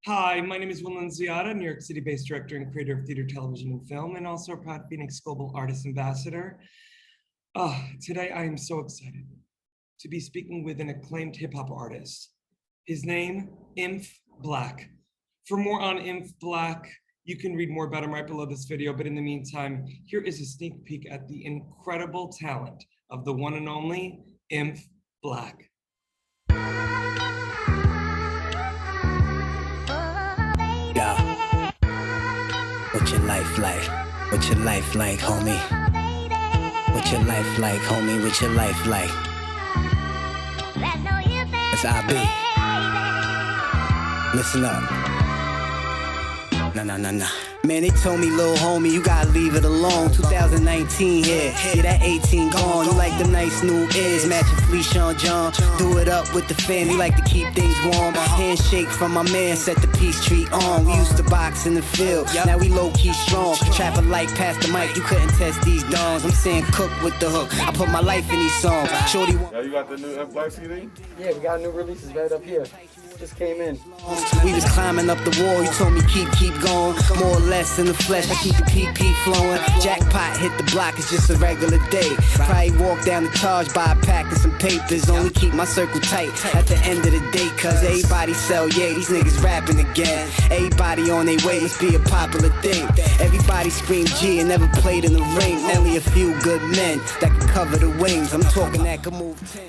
Hi, my name is Willan Ziada, New York City-based director and creator of theater, television, and film, and also a proud FENIX Global Artist Ambassador. Today, I am so excited to be speaking with an acclaimed hip-hop artist. His name, INF Black. For more on INF Black, you can read more about him right below this video, but in the meantime, here is a sneak peek at the incredible talent of the one and only INF Black. What's your life like? What's your life like, homie? What's your life like, homie? What's your life like? It's IB. Listen up. Nah. Man, they told me, little homie, you gotta leave it alone. 2019 here, yeah, that 18 gone. You like the nice new ears, matching fleece on John. Do it up with the fam, we like to keep things warm. Handshake from my man, set the peace tree on. We used to box in the field, now we low-key strong. Trapper like past the mic, you couldn't test these dawns. I'm saying cook with the hook, I put my life in these songs. Shorty, yeah, you got the new INF Black CD? Yeah, we got new releases right up here. Just came in. We was climbing up the wall, you told me keep going. More or less in the flesh, I keep the PP flowing. Jackpot hit the block, it's just a regular day. Probably walk down the Taj, buy a pack and some papers. Only keep my circle tight at the end of the day, cause everybody sell, yeah, these niggas rapping again. Everybody on their way, must be a popular thing. Everybody scream G and never played in the ring. Only a few good men that can cover the wings. I'm talking that can move 10.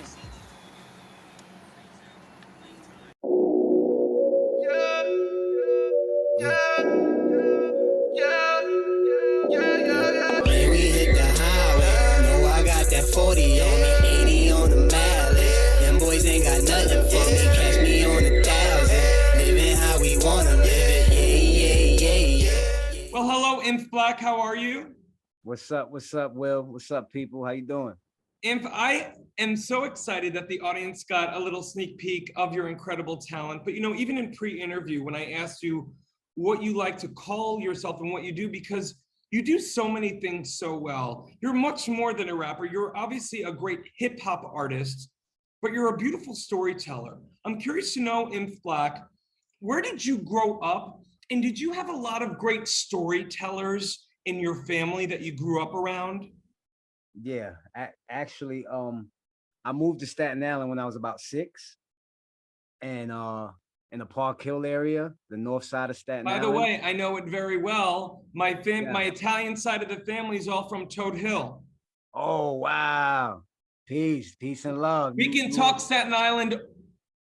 Man, we hit the highway. Know I got that 40 on me, 80 on the mallet. Them boys ain't got nothing for me. Catch me on 1,000. Living how we wanna live it. Yeah. Well, hello, INF Black, how are you? What's up, Will? What's up, people? How you doing? INF, I am so excited that the audience got a little sneak peek of your incredible talent. But, you know, even in pre-interview, when I asked you what you like to call yourself and what you do, because you do so many things so well. You're much more than a rapper. You're obviously a great hip hop artist, but you're a beautiful storyteller. I'm curious to know, INF Black, where did you grow up? And did you have a lot of great storytellers in your family that you grew up around? Yeah, actually, I moved to Staten Island when I was about 6, and in the Park Hill area, the north side of Staten Island. By the way, I know it very well. My Italian side of the family is all from Toad Hill. Oh, wow. Peace and love. We can talk Staten Island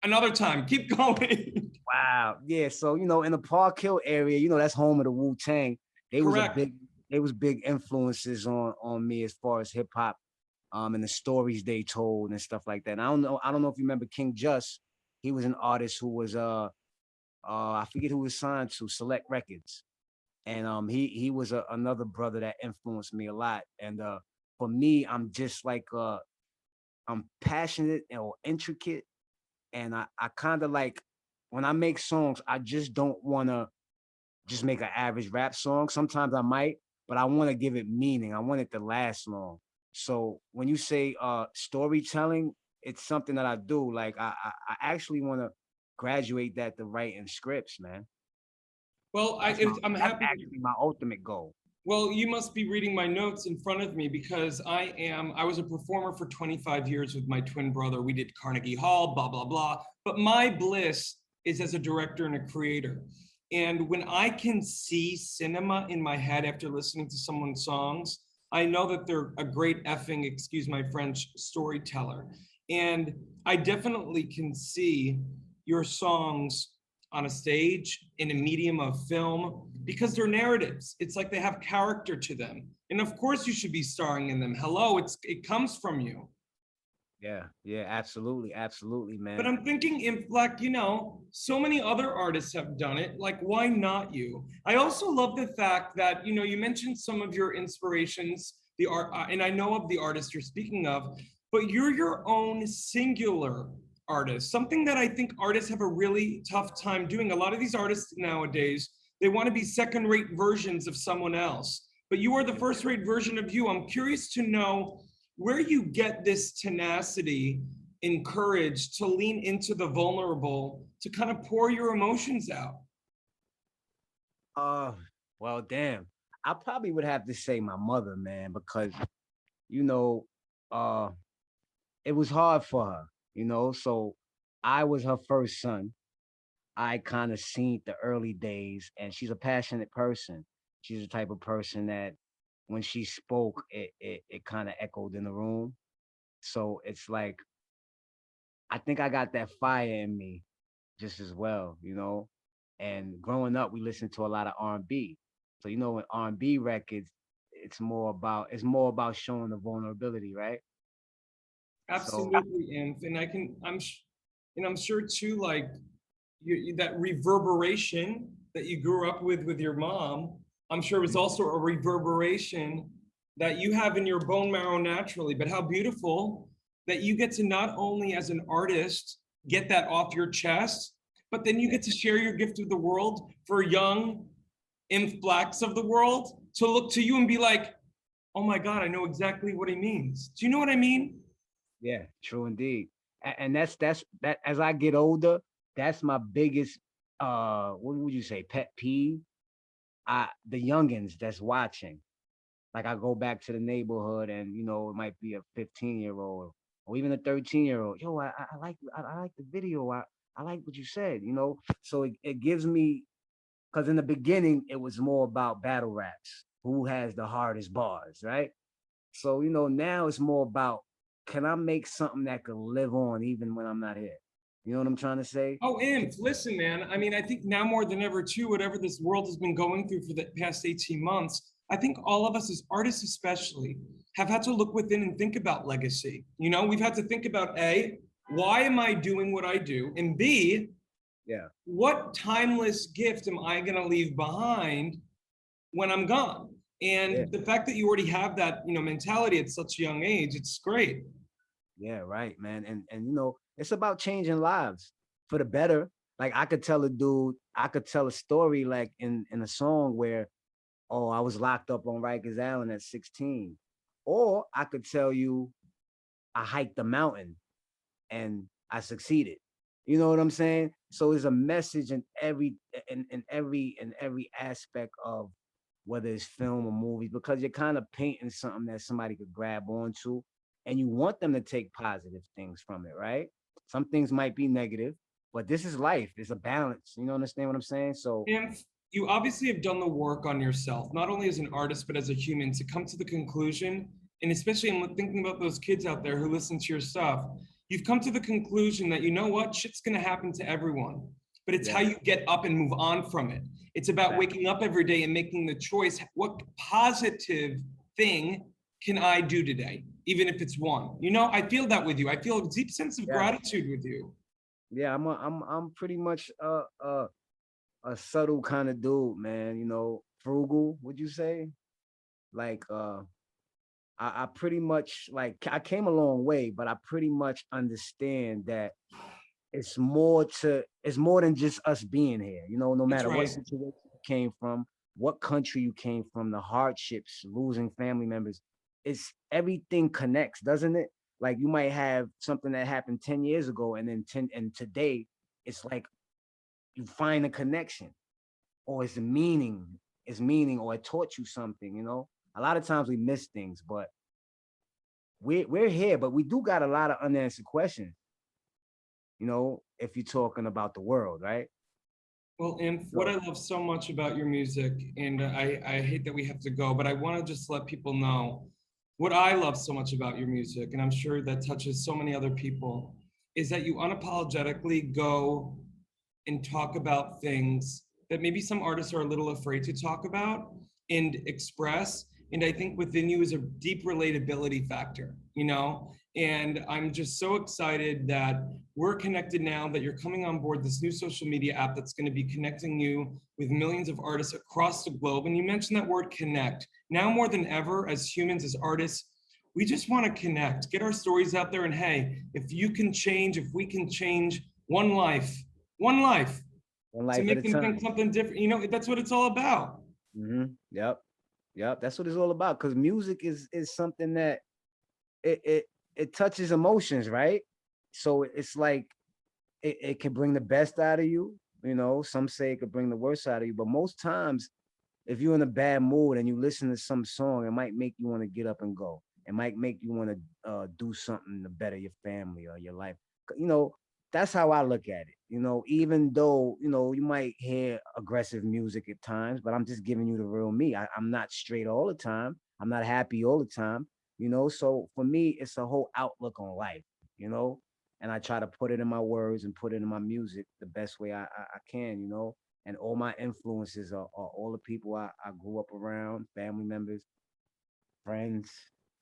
another time. Keep going. Wow. Yeah, so, you know, in the Park Hill area, you know, that's home of the Wu-Tang. They was big influences on me as far as hip hop, and the stories they told and stuff like that. And I don't know if you remember King Just. He was an artist who was I forget who was signed to Select Records, and he was another brother that influenced me a lot. And for me, I'm just like I'm passionate or intricate, and I kind of like when I make songs, I just don't want to just make an average rap song. Sometimes I might, but I want to give it meaning. I want it to last long. So when you say storytelling, it's something that I do. Like I actually want to graduate that to writing scripts, man. Well, I'm happy. That's actually my ultimate goal. Well, you must be reading my notes in front of me because I was a performer for 25 years with my twin brother. We did Carnegie Hall, blah, blah, blah. But my bliss is as a director and a creator. And when I can see cinema in my head after listening to someone's songs, I know that they're a great effing, excuse my French, storyteller. And I definitely can see your songs on a stage in a medium of film because they're narratives. It's like they have character to them. And of course you should be starring in them. Hello, it comes from you. Yeah, absolutely, man. But I'm thinking, if like, you know, so many other artists have done it, like why not you? I also love the fact that, you know, you mentioned some of your inspirations, the art, and I know of the artist you're speaking of, but you're your own singular artist, something that I think artists have a really tough time doing. A lot of these artists nowadays, they want to be second-rate versions of someone else, but you are the first-rate version of you. I'm curious to know where you get this tenacity and courage to lean into the vulnerable, to kind of pour your emotions out. Uh, well, damn. I probably would have to say my mother, man, because you know, uh, it was hard for her, So I was her first son. I kind of seen the early days, and she's a passionate person. She's the type of person that when she spoke, it kind of echoed in the room. So it's like I think I got that fire in me just as well. And growing up, we listened to a lot of R&B. So with R&B records, it's more about showing the vulnerability, right? So Absolutely, and I'm sure too, like that reverberation that you grew up with your mom, I'm sure was also a reverberation that you have in your bone marrow naturally. But how beautiful that you get to not only as an artist get that off your chest, but then you get to share your gift with the world for young INF Blacks of the world to look to you and be like, oh my God, I know exactly what he means. Do you know what I mean? yeah, true indeed. And that as I get older, that's my biggest what would you say, pet peeve? The youngins that's watching. Like I go back to the neighborhood and it might be a 15-year-old or even a 13-year-old. Yo, I like the video. I like what you said. So it gives me because in the beginning it was more about battle raps. Who has the hardest bars, right? So now it's more about can I make something that could live on even when I'm not here? You know what I'm trying to say? Oh, and listen, man. I mean, I think now more than ever, too, whatever this world has been going through for the past 18 months, I think all of us as artists, especially, have had to look within and think about legacy. We've had to think about A, why am I doing what I do? And B, Yeah. what timeless gift am I going to leave behind when I'm gone? Yeah. And the fact that you already have that, mentality at such a young age, it's great. Yeah, right, man. And it's about changing lives for the better. Like I could tell a story like in a song where, oh, I was locked up on Rikers Island at 16. Or I could tell you I hiked the mountain and I succeeded. You know what I'm saying? So it's a message in every aspect of whether it's film or movies, because you're kind of painting something that somebody could grab onto and you want them to take positive things from it, right? Some things might be negative, but this is life. It's a balance. You know, understand what I'm saying? So And you obviously have done the work on yourself, not only as an artist, but as a human, to come to the conclusion, and especially I'm thinking about those kids out there who listen to your stuff, you've come to the conclusion that you know what, shit's gonna happen to everyone, but it's how yeah, you get up and move on from it. It's about waking up every day and making the choice, what positive thing can I do today, even if it's one? I feel that with you. I feel a deep sense of yeah, gratitude with you. yeah. I'm pretty much a subtle kind of dude, man. Frugal. Would you say? Like I pretty much like I came a long way, but I pretty much understand that it's more than just us being here. No That's matter what right. situation you came from, what country you came from, the hardships, losing family members, it's everything connects, doesn't it? Like you might have something that happened 10 years ago, and then 10 and today it's like you find a connection, or it's meaning, or it taught you something. A lot of times we miss things, but we're here, but we do got a lot of unanswered questions, if you're talking about the world, right? Well, and what So I love so much about your music, and I hate that we have to go, but I want to just let people know what I love so much about your music, and I'm sure that touches so many other people, is that you unapologetically go and talk about things that maybe some artists are a little afraid to talk about and express. And I think within you is a deep relatability factor. And I'm just so excited that we're connected now, that you're coming on board this new social media app that's going to be connecting you with millions of artists across the globe. And you mentioned that word connect. Now more than ever, as humans, as artists, we just want to connect, get our stories out there. And hey, if you can change, if we can change one life one to life at make a them time. think something different. That's what it's all about. Yep. Yep. That's what it's all about. Because music is something that it touches emotions, right? So it's like it can bring the best out of you, You know, some say it could bring the worst out of you, but most times, if you're in a bad mood and you listen to some song, it might make you want to get up and go. It might make you want to do something to better your family or your life. You know, that's how I look at it. You know, even though, you know, you might hear aggressive music at times, but I'm just giving you the real me. I'm not straight all the time. I'm not happy all the time, you know. So for me, it's a whole outlook on life, you know, and I try to put it in my words and put it in my music the best way I can, you know. And all my influences are all the people I grew up around, family members, friends,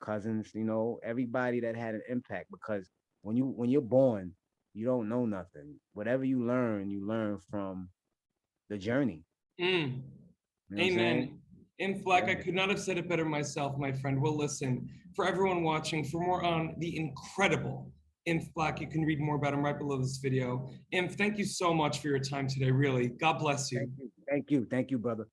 cousins, you know, everybody that had an impact. Because when you're born, you don't know nothing. Whatever you learn from the journey. Mm. You know what I'm saying? Amen. INF Black, Yeah. I could not have said it better myself, my friend. Well, listen, for everyone watching, for more on the incredible INF Black, you can read more about him right below this video. INF, thank you so much for your time today, really. God bless you. Thank you. Thank you. Thank you, brother.